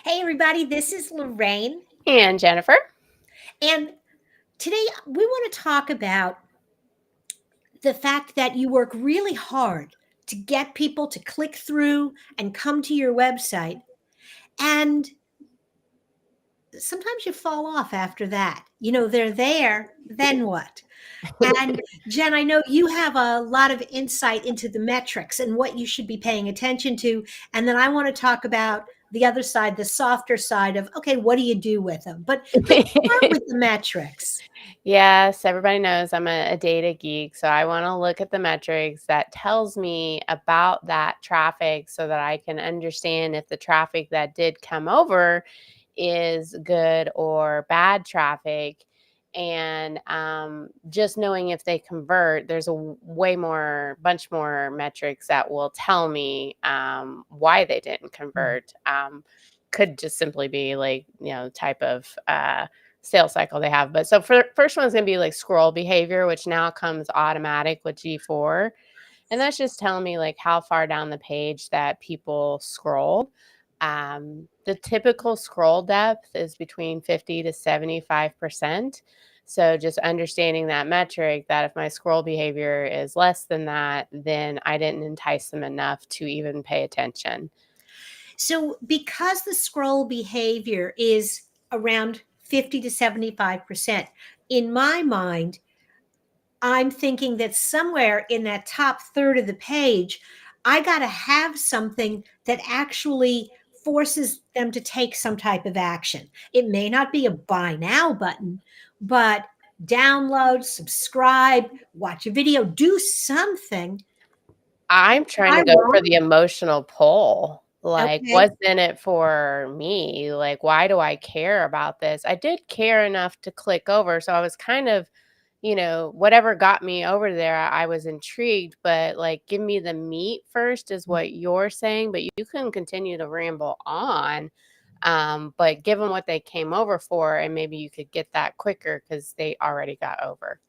Hey, everybody, this is Lorraine. And Jennifer. And today we want to talk about the fact that you work really hard to get people to click through and come to your website. And sometimes you fall off after that. They're there, then what? And Jen, I know you have a lot of insight into the metrics and what you should be paying attention to. And then I want to talk about the other side, the softer side of, okay, what do you do with them? But let's start with the metrics. Yes, everybody knows I'm a data geek, so I want to look at the metrics that tells me about that traffic so that I can understand if the traffic that did come over is good or bad traffic. And just knowing if they convert, there's a bunch more metrics that will tell me why they didn't convert. Could just simply be like, type of sales cycle they have. But so for first one is going to be like scroll behavior, which now comes automatic with G4. And that's just telling me like how far down the page that people scroll. The typical scroll depth is between 50 to 75%. So just understanding that metric, that if my scroll behavior is less than that, then I didn't entice them enough to even pay attention. So, because the scroll behavior is around 50 to 75%, in my mind, I'm thinking that somewhere in that top third of the page, I got to have something that actually forces them to take some type of action. It may not be a buy now button, but download, subscribe, watch a video, do something. I'm trying Am to I go for wrong? the emotional pull. Like, Okay. what's in it for me? Like, why do I care about this? I did care enough to click over. So I was kind of, whatever got me over there, I was intrigued. But like, give me the meat first, is what you're saying. But you can continue to ramble on. But give them what they came over for, and maybe you could get that quicker because they already got over.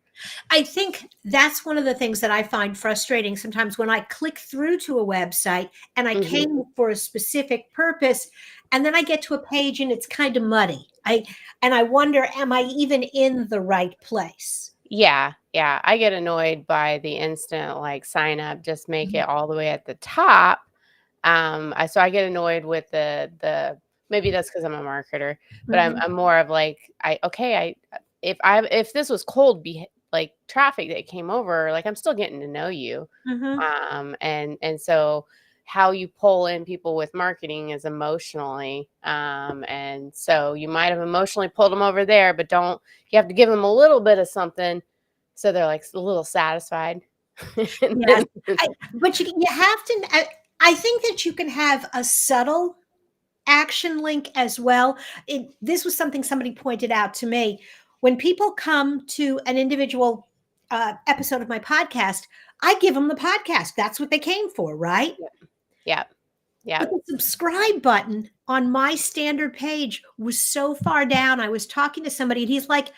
I think that's one of the things that I find frustrating sometimes when I click through to a website and I Mhm. came for a specific purpose, and then I get to a page and it's kind of muddy. I wonder, am I even in the right place? Yeah, yeah. I get annoyed by the instant like sign up, just make Mhm. it all the way at the top. So I get annoyed with the maybe that's because I'm a marketer, but I'm Mhm. I'm more of like if this was cold like traffic that came over, like I'm still getting to know you. Mhm. And so how you pull in people with marketing is emotionally. And so you might have emotionally pulled them over there, but you have to give them a little bit of something so they're like a little satisfied. And Yes. then But you have to, I think that you can have a subtle action link as well. This was something somebody pointed out to me. When people come to an individual episode of my podcast, I give them the podcast. That's what they came for, right? yeah, yeah. But the subscribe button on my standard page was so far down. I was talking to somebody and he's like,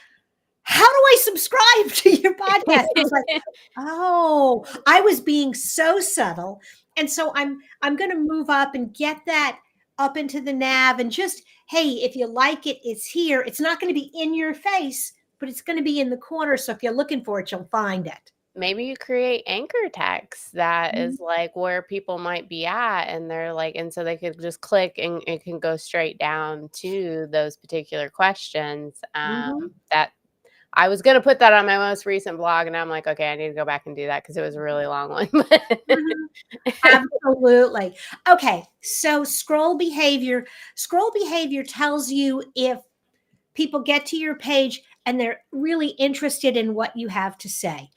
how do I subscribe to your podcast? I was like, oh, I was being so subtle. And so I'm going to move up and get that up into the nav and just, hey, if you like it, it's here. It's not going to be in your face, but it's going to be in the corner. So if you're looking for it, you'll find it. Maybe you create anchor text that Mhm. is like where people might be at, and they're like, and so they could just click and it can go straight down to those particular questions. Mhm. That I was gonna put that on my most recent blog, and I'm like, okay, I need to go back and do that because it was a really long one. Mhm. Absolutely. Okay. So scroll behavior tells you if people get to your page and they're really interested in what you have to say.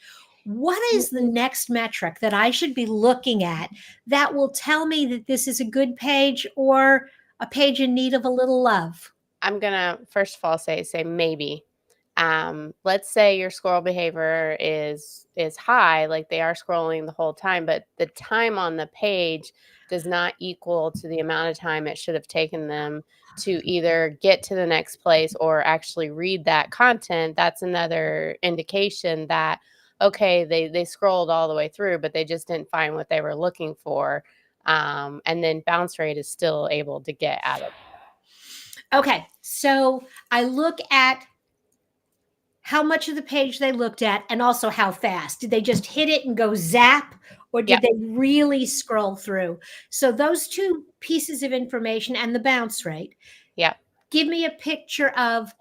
What is the next metric that I should be looking at that will tell me that this is a good page or a page in need of a little love? I'm gonna first of all say maybe. Let's say your scroll behavior is high, like they are scrolling the whole time, but the time on the page does not equal to the amount of time it should have taken them to either get to the next place or actually read that content. That's another indication that okay, they scrolled all the way through, but they just didn't find what they were looking for. And then bounce rate is still able to get at it. Okay, so I look at how much of the page they looked at and also how fast. Did they just hit it and go zap, or did Yep. they really scroll through? So those two pieces of information and the bounce rate Yep. give me a picture of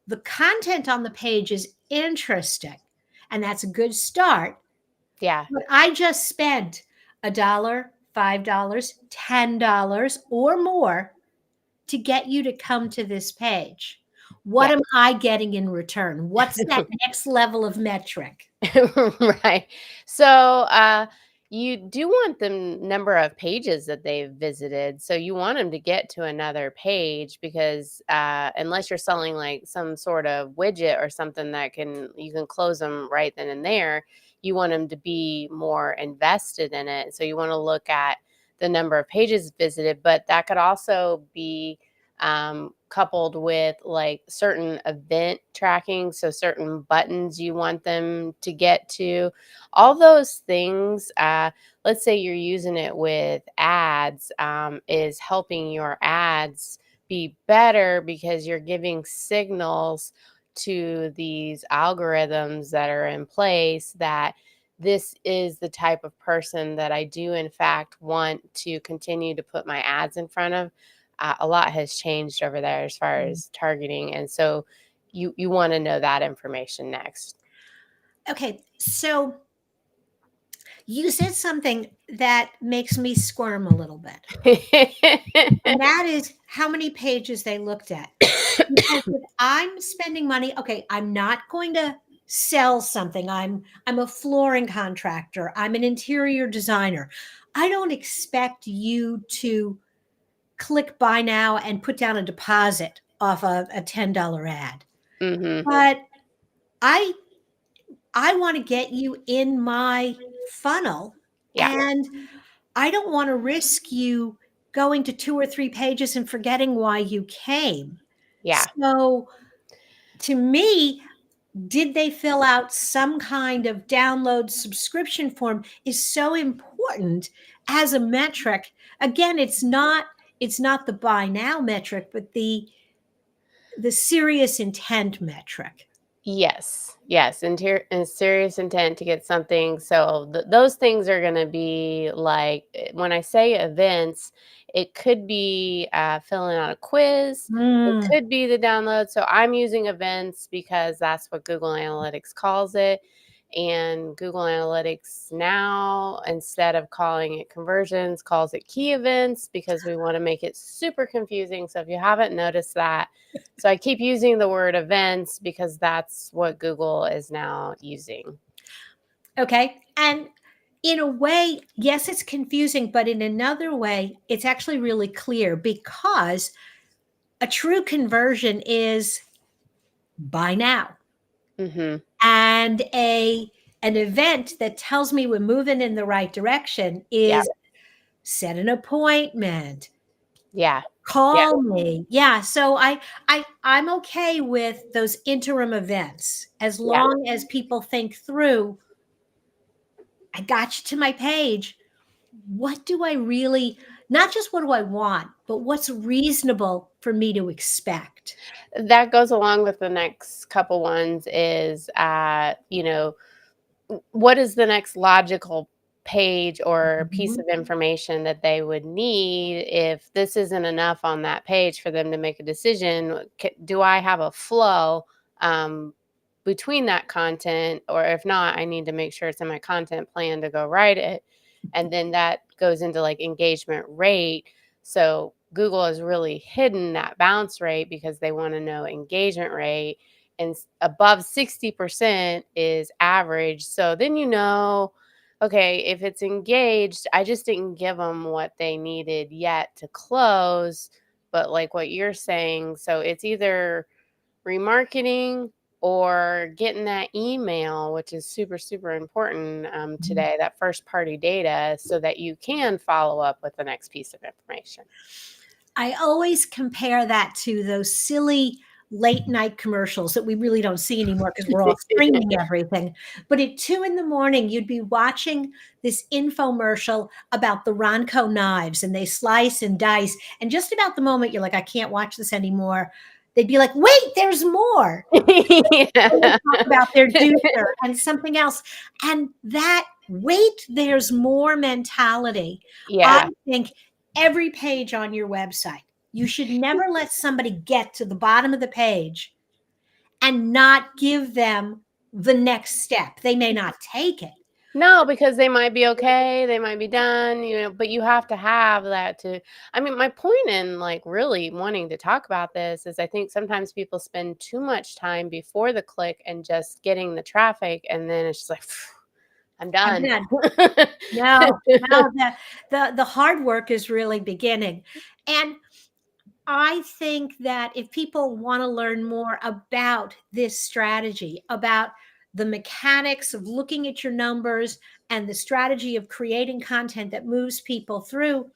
the content on the page is interesting, and that's a good start. Yeah. But I just spent $1, $5, $10 or more to get you to come to this page. What Yeah. am I getting in return? What's that next level of metric? Right. So, you do want the number of pages that they've visited. So you want them to get to another page because unless you're selling like some sort of widget or something that you can close them right then and there, you want them to be more invested in it. So you want to look at the number of pages visited, but that could also be coupled with like certain event tracking. So, certain buttons you want them to get to, all those things. Let's say you're using it with ads, is helping your ads be better because you're giving signals to these algorithms that are in place that this is the type of person that I do, in fact, want to continue to put my ads in front of. A lot has changed over there as far Mm. as targeting, and so you want to know that information next. Okay, so you said something that makes me squirm a little bit, and that is how many pages they looked at. Because if I'm spending money, okay, I'm not going to sell something. I'm a flooring contractor. I'm an interior designer. I don't expect you to click buy now and put down a deposit off of a $10 ad. Mhm. But I I want to get you in my funnel, Yeah, and I don't want to risk you going to 2 or 3 pages and forgetting why you came. yeah. So to me, did they fill out some kind of download subscription form is so important as a metric. Again, it's not the buy now metric, but the serious intent metric. Yes, yes, and serious intent to get something. So those things are going to be like when I say events, it could be filling out a quiz. It Mm, could be the download. So I'm using events because that's what Google Analytics calls it. And Google Analytics now, instead of calling it conversions, calls it key events because we want to make it super confusing. So if you haven't noticed that, so I keep using the word events because that's what Google is now using. okay. And in a way, yes, it's confusing, but in another way, it's actually really clear because a true conversion is buy now. Mhm. And an event that tells me we're moving in the right direction Yeah. is set an appointment, Yeah. Yeah. call me. Yeah, so I'm okay with those interim events as Yeah. long as people think through, I got you to my page. What do I really, not just what do I want, but what's reasonable for me to expect? That goes along with the next couple ones is what is the next logical page or piece Mhm. of information that they would need if this isn't enough on that page for them to make a decision? Do I have a flow um, between that content? Or if not, I need to make sure it's in my content plan to go write it. And then that goes into like engagement rate. So Google has really hidden that bounce rate because they want to know engagement rate, and above 60% is average. So then okay, if it's engaged, I just didn't give them what they needed yet to close. But like what you're saying, so it's either remarketing or getting that email, which is super, super important today, that first party data, so that you can follow up with the next piece of information. I always compare that to those silly late night commercials that we really don't see anymore because we're all streaming everything. But at 2 in the morning, you'd be watching this infomercial about the Ronco knives, and they slice and dice. And just about the moment you're like, I can't watch this anymore, they'd be like, wait, there's more. They would Yeah. talk about their juicer and something else. And that wait, there's more mentality. I Yeah. think every page on your website, you should never let somebody get to the bottom of the page and not give them the next step. They may not take it. No, because they might be okay, they might be done, but you have to have that to I mean, my point in, like, really wanting to talk about this is I think sometimes people spend too much time before the click and just getting the traffic, and then it's just like, "I'm I'm done." done. No, no, the hard work is really beginning. And I think that if people want to learn more about this strategy, about the mechanics of looking at your numbers and the strategy of creating content that moves people through,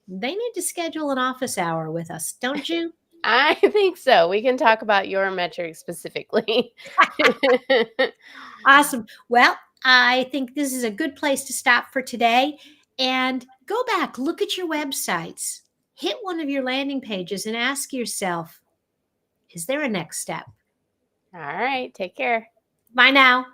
they need to schedule an office hour with us, don't you? I think so. We can talk about your metrics specifically. Awesome. Well, I think this is a good place to stop for today. And go back, look at your websites, hit one of your landing pages, and ask yourself, is there a next step? All right, take care. Bye now.